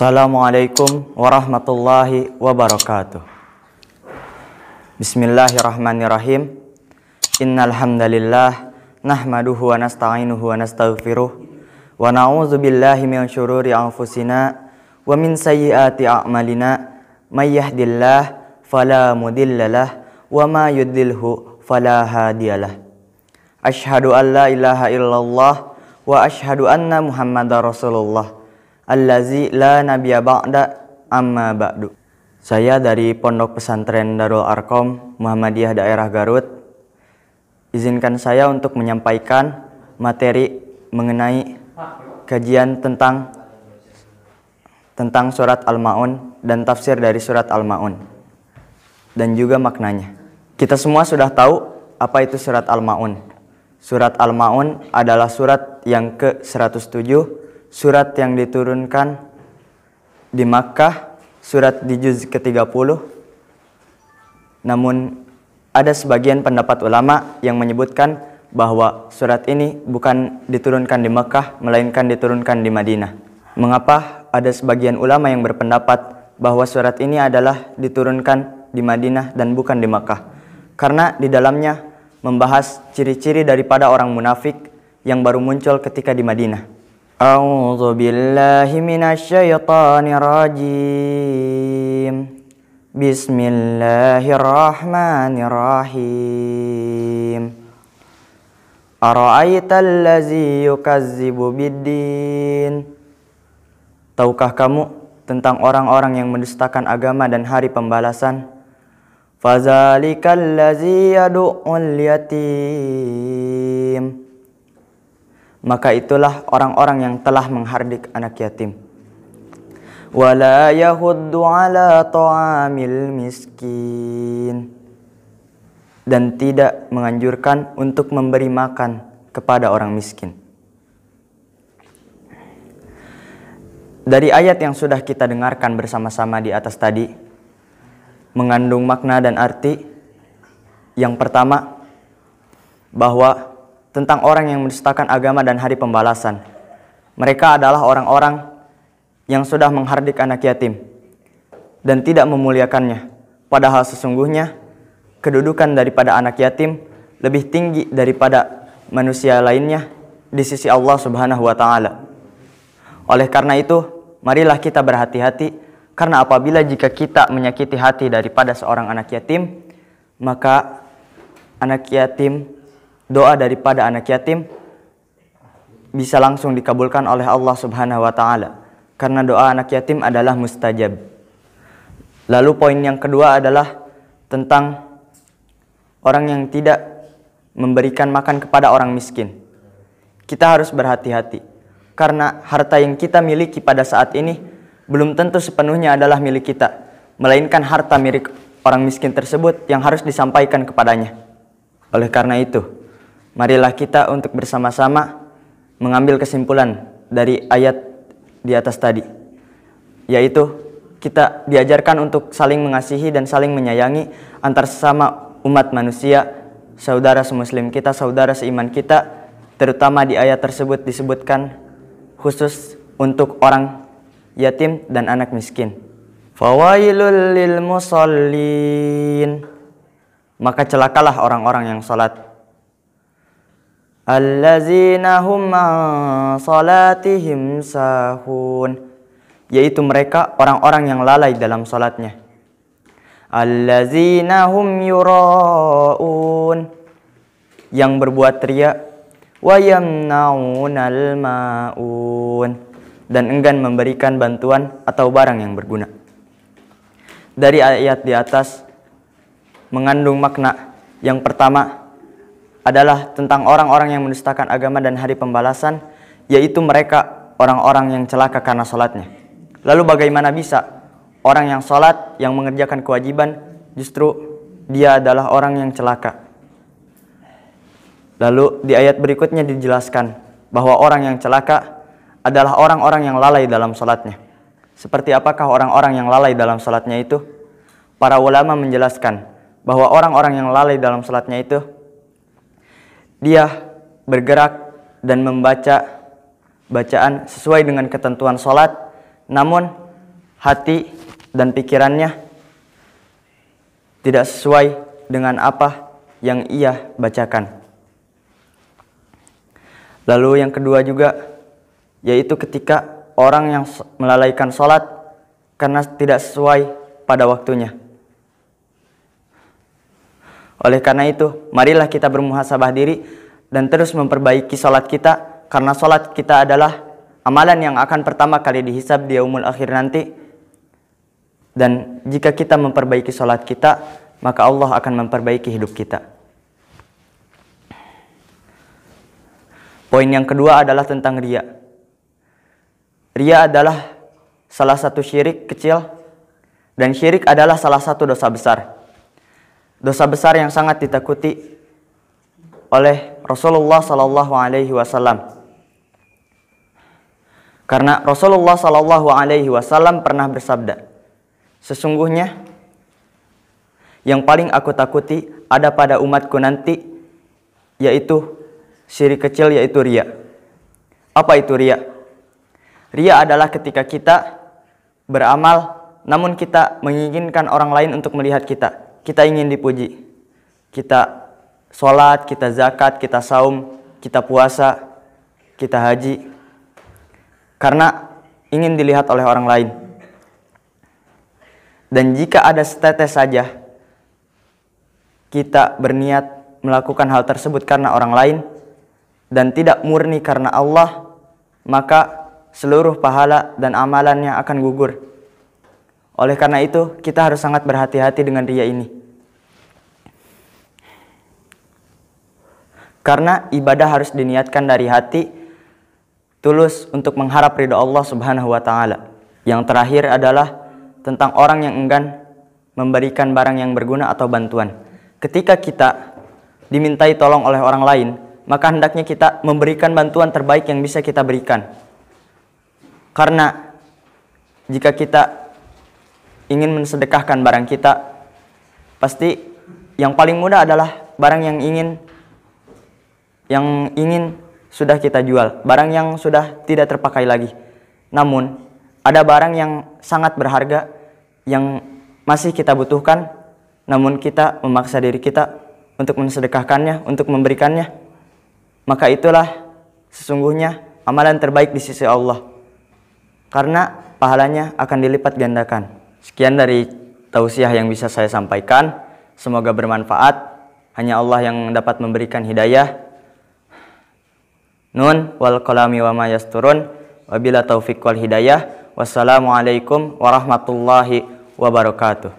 Assalamualaikum warahmatullahi wabarakatuh. Bismillahirrahmanirrahim. Innal hamdalillah nahmaduhu wa nasta'inuhu wa nastaghfiruh wa na'udzu billahi min syururi anfusina wa min sayyiati a'malina may yahdihillahu fala mudhillalah wa ma yudlilhu fala hadiyalah. Asyhadu an la ilaha illallah wa asyhadu anna Muhammadar Rasulullah allazi la nabiyya ba'da amma ba'du. Saya dari Pondok Pesantren Darul Arqam Muhammadiyah Daerah Garut. Izinkan saya untuk menyampaikan materi mengenai kajian tentang surat Al-Ma'un dan tafsir dari surat Al-Ma'un dan juga maknanya. Kita semua sudah tahu apa itu surat Al-Ma'un. Surat Al-Ma'un adalah surat yang ke-107, surat yang diturunkan di Makkah, surat di juz ke-30. Namun ada sebagian pendapat ulama yang menyebutkan bahwa surat ini bukan diturunkan di Makkah, melainkan diturunkan di Madinah. Mengapa ada sebagian ulama yang berpendapat bahwa surat ini adalah diturunkan di Madinah dan bukan di Makkah? Karena di dalamnya membahas ciri-ciri daripada orang munafik yang baru muncul ketika di Madinah. A'udzu billahi minasyaitonir rajim. Bismillahirrahmanirrahim. Ara'aital ladzi yukazzibu biddin. Tahukah kamu tentang orang-orang yang mendustakan agama dan hari pembalasan? Fazalikal ladzi yad'ul yatim. Maka itulah orang-orang yang telah menghardik anak yatim. Wala yahuddu ala ta'amil miskin. Dan tidak menganjurkan untuk memberi makan kepada orang miskin. Dari ayat yang sudah kita dengarkan bersama-sama di atas tadi, mengandung makna dan arti. Yang pertama, bahwa tentang orang yang mendustakan agama dan hari pembalasan. Mereka adalah orang-orang yang sudah menghardik anak yatim dan tidak memuliakannya. Padahal sesungguhnya kedudukan daripada anak yatim lebih tinggi daripada manusia lainnya di sisi Allah Subhanahu wa taala. Oleh karena itu, marilah kita berhati-hati, karena apabila jika kita menyakiti hati daripada seorang anak yatim, maka doa daripada anak yatim bisa langsung dikabulkan oleh Allah Subhanahu wa taala, karena doa anak yatim adalah mustajab. Lalu poin yang kedua adalah tentang orang yang tidak memberikan makan kepada orang miskin. Kita harus berhati-hati, karena harta yang kita miliki pada saat ini belum tentu sepenuhnya adalah milik kita, melainkan harta milik orang miskin tersebut yang harus disampaikan kepadanya. Oleh karena itu, marilah kita untuk bersama-sama mengambil kesimpulan dari ayat di atas tadi, yaitu kita diajarkan untuk saling mengasihi dan saling menyayangi antar sesama umat manusia, saudara semuslim kita, saudara seiman kita. Terutama di ayat tersebut disebutkan khusus untuk orang yatim dan anak miskin. Fawailul lil musallin. Maka celakalah orang-orang yang salat. Allazina hum an salatihim sahun, yaitu mereka orang-orang yang lalai dalam salatnya. Allazina hum yura'un, yang berbuat riya. Wa yamna'unal ma'un, dan enggan memberikan bantuan atau barang yang berguna. Dari ayat di atas mengandung makna. Yang pertama adalah tentang orang-orang yang mendustakan agama dan hari pembalasan, yaitu mereka orang-orang yang celaka karena sholatnya. Lalu bagaimana bisa orang yang sholat, yang mengerjakan kewajiban, justru dia adalah orang yang celaka? Lalu di ayat berikutnya dijelaskan bahwa orang yang celaka adalah orang-orang yang lalai dalam sholatnya. Seperti apakah orang-orang yang lalai dalam sholatnya itu? Para ulama menjelaskan bahwa orang-orang yang lalai dalam sholatnya itu, dia bergerak dan membaca bacaan sesuai dengan ketentuan sholat, namun hati dan pikirannya tidak sesuai dengan apa yang ia bacakan. Lalu yang kedua juga, yaitu ketika orang yang melalaikan sholat karena tidak sesuai pada waktunya. Oleh karena itu, marilah kita bermuhasabah diri dan terus memperbaiki sholat kita, karena sholat kita adalah amalan yang akan pertama kali dihisab di yaumul akhir nanti. Dan jika kita memperbaiki sholat kita, maka Allah akan memperbaiki hidup kita. Poin yang kedua adalah tentang riya. Riya adalah salah satu syirik kecil, dan syirik adalah salah satu dosa besar. Dosa besar yang sangat ditakuti oleh Rasulullah Sallallahu Alaihi Wasallam. Karena Rasulullah Sallallahu Alaihi Wasallam pernah bersabda, sesungguhnya yang paling aku takuti ada pada umatku nanti, yaitu syirik kecil, yaitu riya. Apa itu riya? Riya adalah ketika kita beramal namun kita menginginkan orang lain untuk melihat kita. Kita ingin dipuji. Kita sholat, kita zakat, kita saum, kita puasa, kita haji, karena ingin dilihat oleh orang lain. Dan jika ada setetes saja kita berniat melakukan hal tersebut karena orang lain dan tidak murni karena Allah, maka seluruh pahala dan amalannya akan gugur. Oleh karena itu, kita harus sangat berhati-hati dengan riya ini. Karena ibadah harus diniatkan dari hati, tulus untuk mengharap ridha Allah Subhanahu wa Ta'ala. Yang terakhir adalah tentang orang yang enggan memberikan barang yang berguna atau bantuan. Ketika kita dimintai tolong oleh orang lain, maka hendaknya kita memberikan bantuan terbaik yang bisa kita berikan. Karena jika kita ingin mensedekahkan barang kita, pasti yang paling mudah adalah barang yang ingin sudah kita jual, barang yang sudah tidak terpakai lagi. Namun ada barang yang sangat berharga yang masih kita butuhkan, namun kita memaksa diri kita untuk mensedekahkannya, untuk memberikannya, maka itulah sesungguhnya amalan terbaik di sisi Allah, karena pahalanya akan dilipat gandakan. Sekian dari tausiah yang bisa saya sampaikan. Semoga bermanfaat. Hanya Allah yang dapat memberikan hidayah. Nun wal qalami wa ma yasturun. Wabila taufiq wal hidayah. Wassalamualaikum warahmatullahi wabarakatuh.